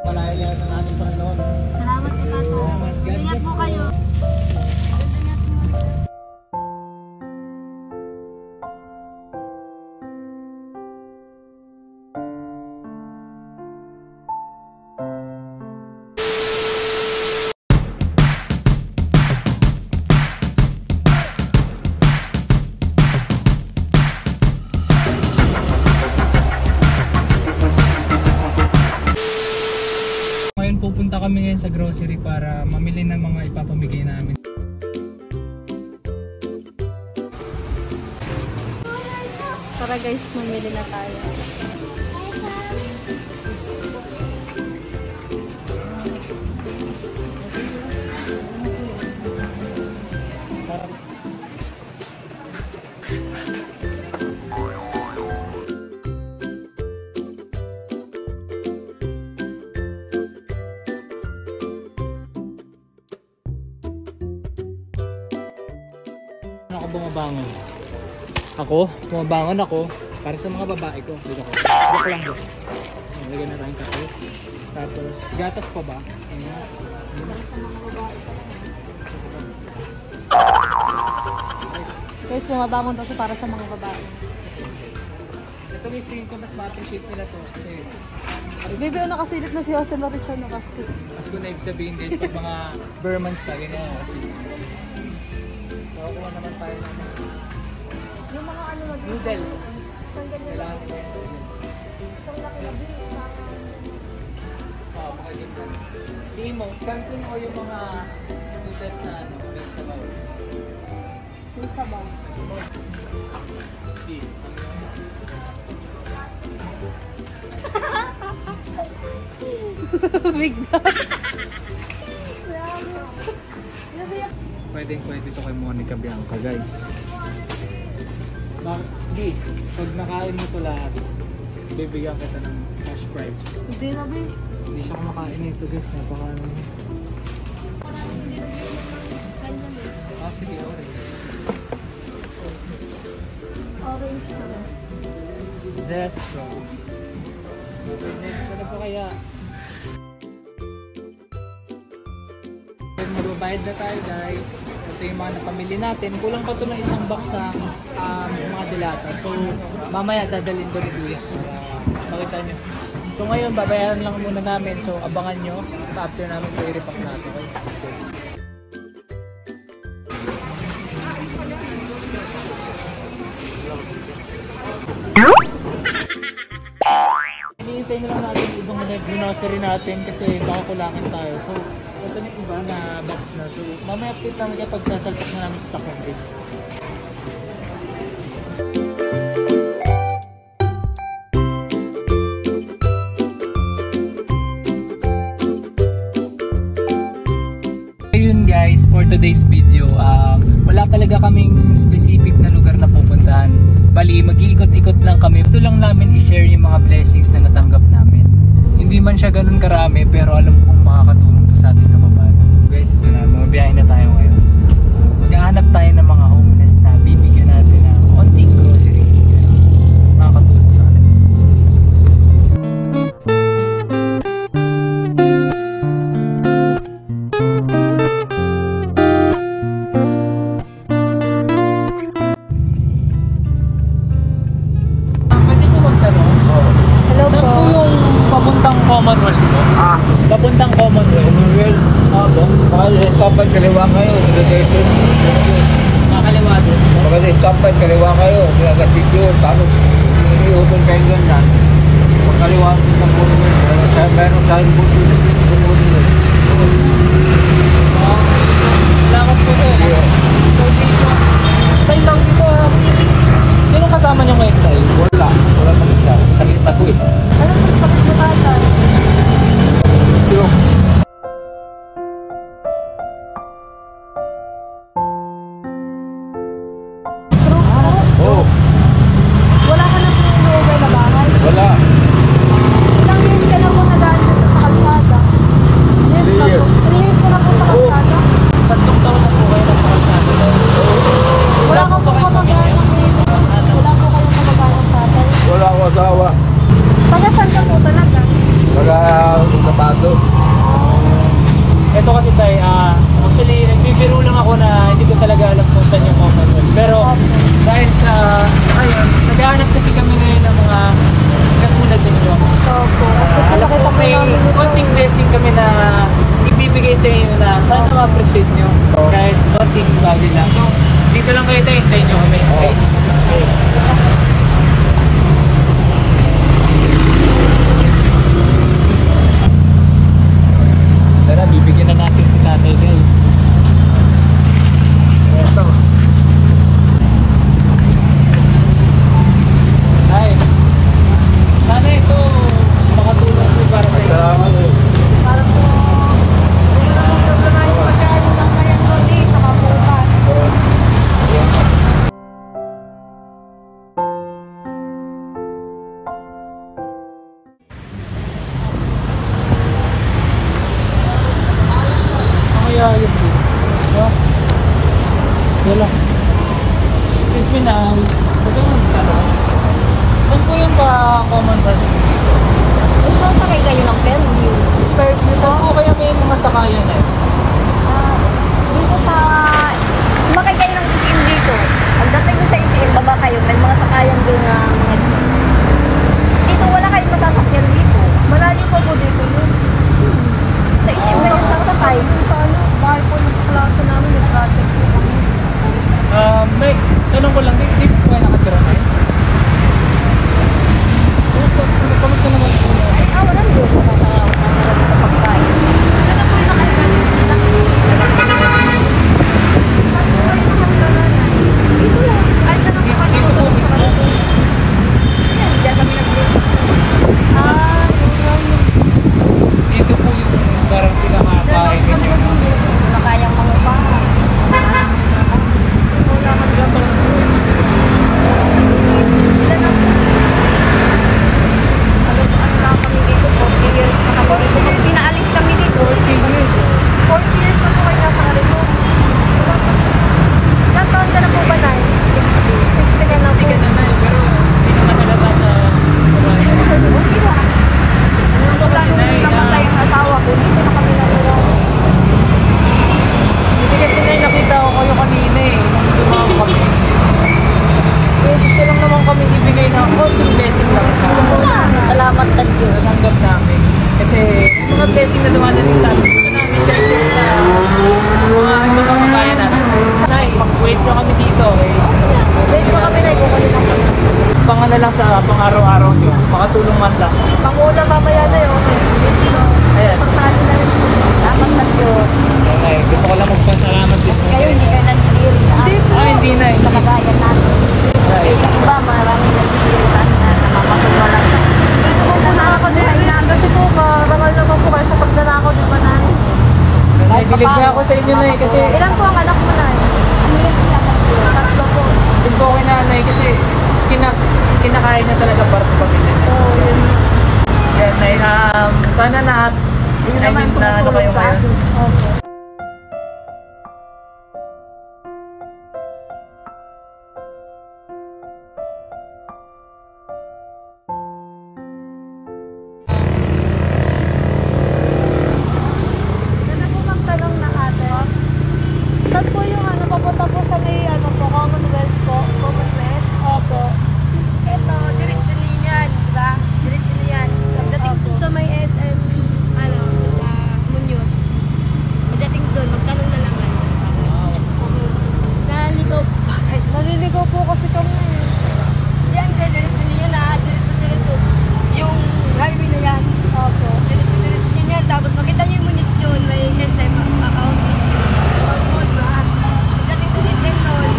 Palayan ng ating Panginoon. Salamat po, Tato. Ingat po kayo. Pupunta kami ngayon sa grocery para mamili ng mga ipapamigay namin. Tara guys, mamili na tayo. Ako bumabangon. Bumabangon ako para sa mga babae ko. Dito ko. Dito lang doon. Lagyan na tayong kape. Tapos gatas pa ba? Guys, bumabangon daw para sa mga babae. Ito guys, tingin ko mas ma-appreciate nila to. Kasi Baby, nakasilip na si Jose Marichano kasi. mas ko na ibig sabihin guys, pag mga Burmans na ganyan kasi. Nakakuha naman tayo ng Yung mga ano na noodles. Kailangan nila yung noodles. Isang laki na bill. Mga ganyan. Tingin mo, kansin o yung mga noodles na ano, may sabaw. Yung sabaw. Hindi. Big dog. Pwede ito kay Monica Bianca guys. Di, pag nakain mo ito lahat, bibigyan kita ng cash prize. Hindi na ba? Hindi siya kumakain nito guys, napaka ano. Sige, orange. Orange na. Zestro. Next, ano pa kaya? Magbabayad na tayo guys. Ito yung mga napamili natin. Kulang pa ito ng isang box na mga dilata. So mamaya dadalhin ko ni Kuya para makita nyo. So ngayon babayaran lang muna namin. So abangan nyo. After namin ito i-repack natin. Okay. Hinihintay na lang natin yung ibang grocery natin kasi baka kulangan tayo. So ito na yung iba na box na. So mamaya update namin kapag nasalpak na namin sa sakong din. Ayun guys, for today's video, wala talaga kaming specific na lugar na pupuntahan. Bali, mag-iikot-ikot lang kami. Gusto lang namin i-share yung mga blessings na natanggap namin. Hindi man siya ganun karami, pero alam kong makakatulong to sa ating kababayan. Guys, ito na, mga biyahe na tayo ngayon. Maghahanap tayo ng mga homeless na bibigyan natin ng konting grocery. Makakatulong sa atin. Pwede ko magtanong? Hello po. Saan po yung papuntang Commonwealth po? Papuntang Commonwealth. Opo. Stop at kaliwa kayo. Makakaliwa doon. Stop at kaliwa kayo. Nagasit yun. Tapos, iniutol kayo ganyan. Pagkaliwa ng puno. Meron sa puno. Salamat po sir. So dito, tayo lang dito ha. Sino kasama niyo ngayon tayo? Wala. Wala pa isa. Sakit ako eh. Ano po sakit mo tatay? Stroke. Oh. Wala ka na po inuubay na bahay? Wala. Ilang years ka na po nadaan dito sa kalsada? Years na po? 3 years ka na po sa kalsada? Tatlong taon na po kayo na sa kalsada. Wala ka po kamag-anak dito? Wala po kayong kamag-anak tatay? Wala ako asawa. Taga saan ka po talaga? Wala akong sapato. Ito kasi tayo, actually nagbibiro lang ako na hindi ko talaga alam kung saan yung Commonwealth. Pero dahil sa, ayun, naghahanap kasi kami ngayon ng mga katulad ninyo. Opo. Alam ko may konting blessing kami na ibibigay sa inyo na sana ma-appreciate nyo. Kahit konting bagay lang. So, dito lang kayo tayo, hintayin nyo kami. Okay? Okay. Tara, bibigyan na natin si tatay, guys. Ito. Ay. Sana ito makatulong po para sa inyo. Salamat eh. Parang po, hindi na po problema yung pagkain lang kaya kundi sa kapupas. Kaya yun po. Diba? Yan lang. Excuse me na, huwag ka naman tanong. Saan po yung pa-Commonwealth dito? Ito sakay kayo ng Fairview. Fairview po? Saan po kaya may mga sakayan eh? Dito sa... Sumakay kayo ng ICM dito. Pagdating nyo sa ICM, baba kayo. May mga sakayan doon na mga dito. Wala kayong masasakyan dito. Malayo pa po dito yun. Sa ICM kayo sasakay. Sa ano, bahay po ng klase namin, nag-project po kami. May, tanong ko lang, dito po kayo nakatira na kamusta naman po yun? Wala nyo sa pagkain. Ano po yung nakailan? Dito lang. Ay, dyan ang kayo. Ayan, dyan kami nag-live. Dito po yung parang pinakabahay ninyo. Wala kayang mangupahan. Wala kami lang pala. Ilan ang ano lang kami dito, 40 years na kami dito. Pag sinaalis kami dito, 40 years na po kayo nasa kalito. Ilan taon ka na po ba, Nay? 60 ka na po. Pero hindi naman nalata sa bahay. Okay lang. Ano ba plano nung namatay ang asawa ko? Dito na kami natulog. Hindi kasi na nakita ko kayo kanina eh. Nung tumawag kami. So, gusto lang naman kami ibigay na konting blessing lang na Salamat sa Diyos. natanggap namin. Kasi mga blessing na dumadating sa amin. Gusto namin share sa mga ibang kamakayan natin. Nay, wait nyo kami dito eh. Wait ko kami na, kukunin ako. Pang ano lang sa pang-araw-araw nyo. Makatulong man lang. Pangulam mamaya na yun. Ayan. Pagpano na rin. Salamat sa Diyos. Okay, gusto ko lang magpasalamat din. Kayo hindi kayo nandidiri sa akin. Hindi na. Sa kagayan natin. Kasi yung iba, maraming nandidiri sa akin na nakakasuwa lang. Dito po po nakakadiri na. Kasi po, marangal naman po kayo sa pagdalako, di ba, Nay? Ay, bilib na ako sa inyo na eh. Kasi Ilan po ang anak mo, Nay? Ano yan sila? Tatlo po. din po ako nanay kasi kinakain niya talaga para sa pamilya niya. Oo, yun. Yan, Nay, sana na Yun naman na ano kayo tumutulong sa ngayon. akin. Opo. Ganda po magtanong na ate. Saan po yung ano, papunta po sa may ano po, Commonwealth po? Commonwealth? Opo. Ito, diretso niyan, di ba? Diretso niyan. Pagdating Opo. dun sa may SM, ano, sa Muñoz. Pagdating dun, magtanong na lang kayo. Naligaw pa kayo. Naliligaw po kasi kami. Yan, diretso niyan na, diretso. Yung highway na yan. Opo. Diretso niyan yan. Tapos makita niyo yung Muñoz doon, may SM account. Pagdating dun SM doon,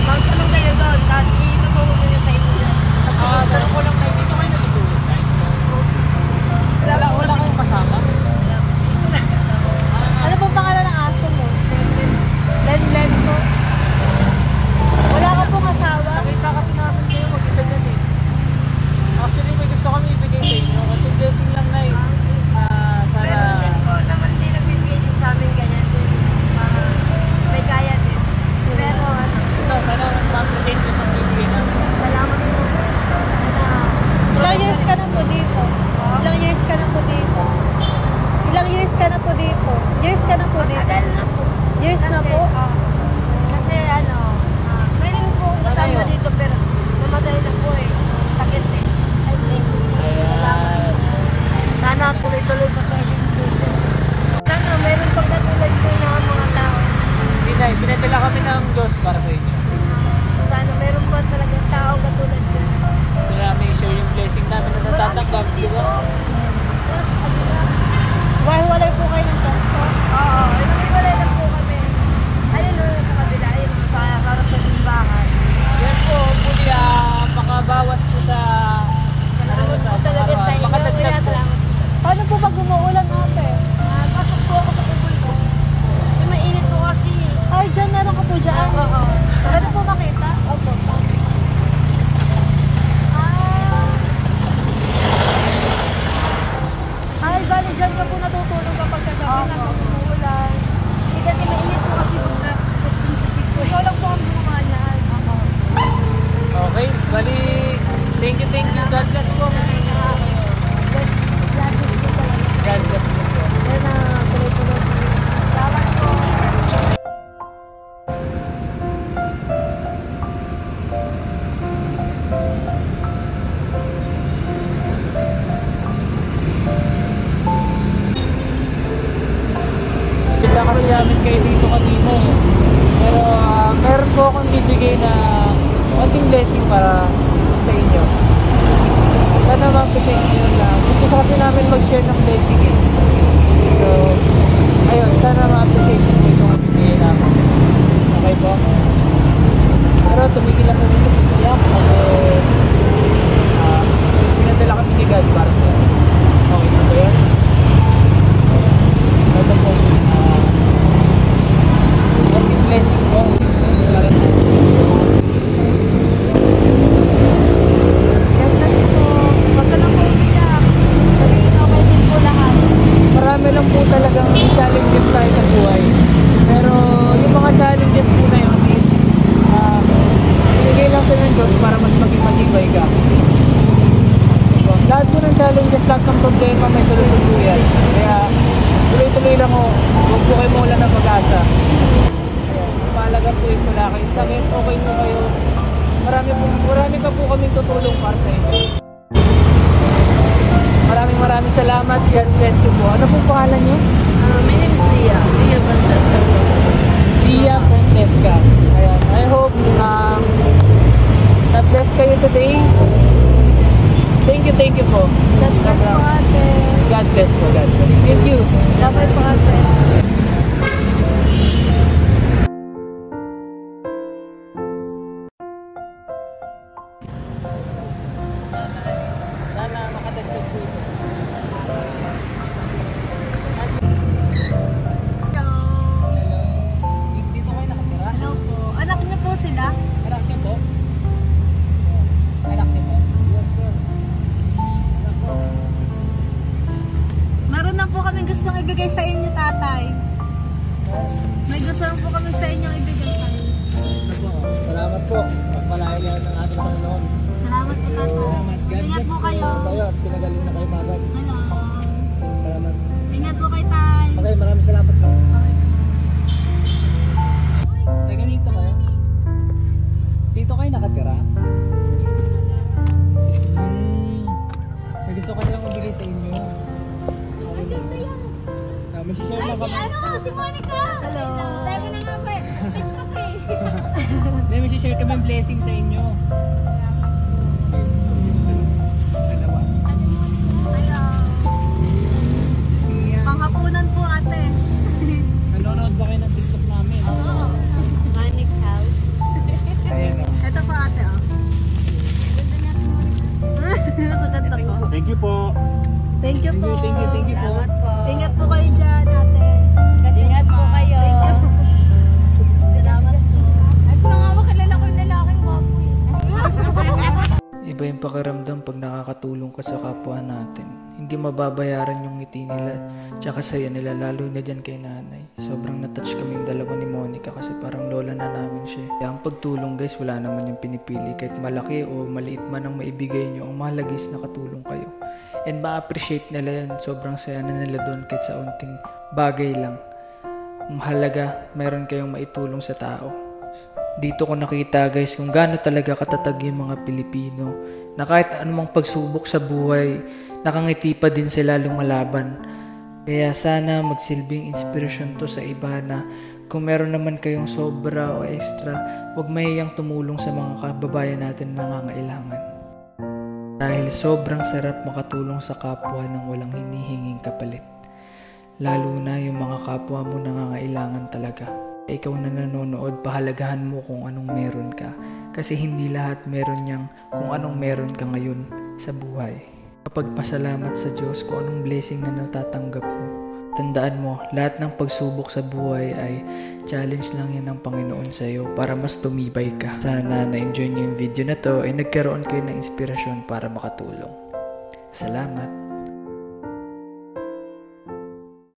magtanong kayo doon, tapos ituturo niyo sa inyo yan. Tanong ko lang tayo, dito kayo natutulog tayo? Wala kayong kasama? Ano pong pangalan ng aso mo? Len po. Wala ka pong asawa? Nakita kasi namin kayo mag-isa dyan eh. Actually, may gusto kami ibigay sa inyo. Kasi blessing lang na eh. Pero Sana... din ko naman din nagbibigay din sa amin ganyan din. May kaya din. Pero ano, Sana mag-change sa bibigay namin. salamat po. Ilang years ka na po dito? Ilang years ka na po years na po? Kasi meron po akong kasama dito pero namatay na po eh. Sakit eh. Ayan. Sana tuloy-tuloy pa sa education. Sana meron pang katulad po na mga tao. Hindi na, pinadala kami ng Diyos para sa inyo. Sana meron pa talagang tao katulad ko. Gusto namin i-share yung blessing namin na natatanggap, di ba? Walay po kayo ng pasto. Oo, namiwalay na po kami. Ayun sa kabila, ayun sa harap sa simbahan. Yan po, hopefully makabawas po sa Talaga sa inyo, makadagdag po. Paano po pag umuulan ate? Pasok po ako sa ubol ko. Kasi mainit po kasi. Ay, dyan meron ka po dyan. Oo. Pwede po makita? Opo. Ay, bali dyan ka po natutulog kapag kagabi na pag umuulan. Hindi kasi mainit po kasi pagka kusing-kusing po. Ikaw lang po ang bumanaan. Okay, bali, thank you. God bless po. God bless po. Yan na, tuloy-tuloy. Salamat po. Kita kasi namin kayo dito kanina eh. Pero meron po akong bibigay na konting blessing para sa inyo. Sana ma-appreciate nyo lang. Gusto kasi namin mag-share ng blessing eh. So, ayun, sana ma-appreciate nyo itong bibigay namin. Okay po? Pero tumigil lang kami sa pagkayak kasi pinadala kami ni God para sa inyo. Okay po ba yun? Ito po, konting blessing po. Para sa marami lang po talagang challenges tayo sa buhay. Pero yung mga challenges po na yun is binigay lang sa ng Diyos para mas maging matibay ka. So, lahat po ng challenges, lahat ng problema may solusyon po yan. Kaya tuloy-tuloy lang ho. Huwag po kayo mawala ng pag-asa. Ang mahalaga po is wala kayong sakit, okay po kayo. Marami pa po kaming tutulong para sa inyo. Maraming salamat. God bless you po. Ano po pangalan niyo? My name is Leah. Leah Francesca. Leah Francesca. Ayan. I hope God bless kayo today. Thank you po. God bless po ate. God bless po. God bless. Thank you. Labay po ate. Sana makadagdag po ito. Hello. Hello. Dito kayo nakatira? Hello po. Anak niyo po sila? Anak niyo po? Anak niyo po? Yes, sir. Anak po. Meron na po kaming gustong ibigay sa inyo, tatay. May gusto lang po kami sa inyo ibigay tayo. Salamat po. Pagpalayan ng ating Panginoon. Salamat po, tatay. Salamat. God Ingat bless po kayo. Kayo at pinagaling na kayo kagad. Hello. Salamat. Ingat po kay tay. Okay, maraming salamat sa Okay. Taga dito kayo? Dito kayo nakatira? May gusto ko lang mabigay sa inyo. May share lang kami. Si Monica! Hello. Sabi ko na nga po eh. TikTok eh. May share kami blessing sa inyo. Dalawa. Hello. Panghapunan po ate. Nanonood ba kayo ng TikTok namin? Oo. Manic's house. Ayan o. Ito po ate, oh. Sa ganda po. Thank you po. Thank you po. Thank you po. Salamat po. Ingat po kayo dyan, ate. Ingat po kayo. Thank you. Salamat po. Ay, parang nga makilala ko yung lalaking gwapo eh. Iba yung pakiramdam pag nakakatulong ka sa kapwa natin. Hindi mababayaran yung ngiti nila tsaka saya nila, lalo na dyan kay nanay. Sobrang natouch kaming dalawa ni Monica kasi parang lola na namin siya. Kaya ang pagtulong guys, wala naman yung pinipili. Kahit malaki o maliit man ang maibigay nyo, ang mahalaga is nakatulong kayo. And ma-appreciate nila yun. Sobrang saya na nila doon kahit sa unting bagay lang. Mahalaga, meron kayong maitulong sa tao. Dito ko nakita guys kung gaano talaga katatag yung mga Pilipino na kahit anumang pagsubok sa buhay, nakangiti pa din sila lumalaban. Kaya sana magsilbing inspirasyon to sa iba na kung meron naman kayong sobra o extra, huwag mahiyang tumulong sa mga kababayan natin na nangangailangan. Dahil sobrang sarap makatulong sa kapwa nang walang hinihinging kapalit. Lalo na yung mga kapwa mo nangangailangan talaga. Ikaw na nanonood, pahalagahan mo kung anong meron ka. Kasi hindi lahat meron niyang kung anong meron ka ngayon sa buhay. Kapagpasalamat sa Diyos kung anong blessing na natatanggap mo. Tandaan mo, lahat ng pagsubok sa buhay ay challenge lang yan ng Panginoon sa iyo para mas tumibay ka. Sana na-enjoy niyo yung video na to ay nagkaroon kayo ng inspirasyon para makatulong. Salamat!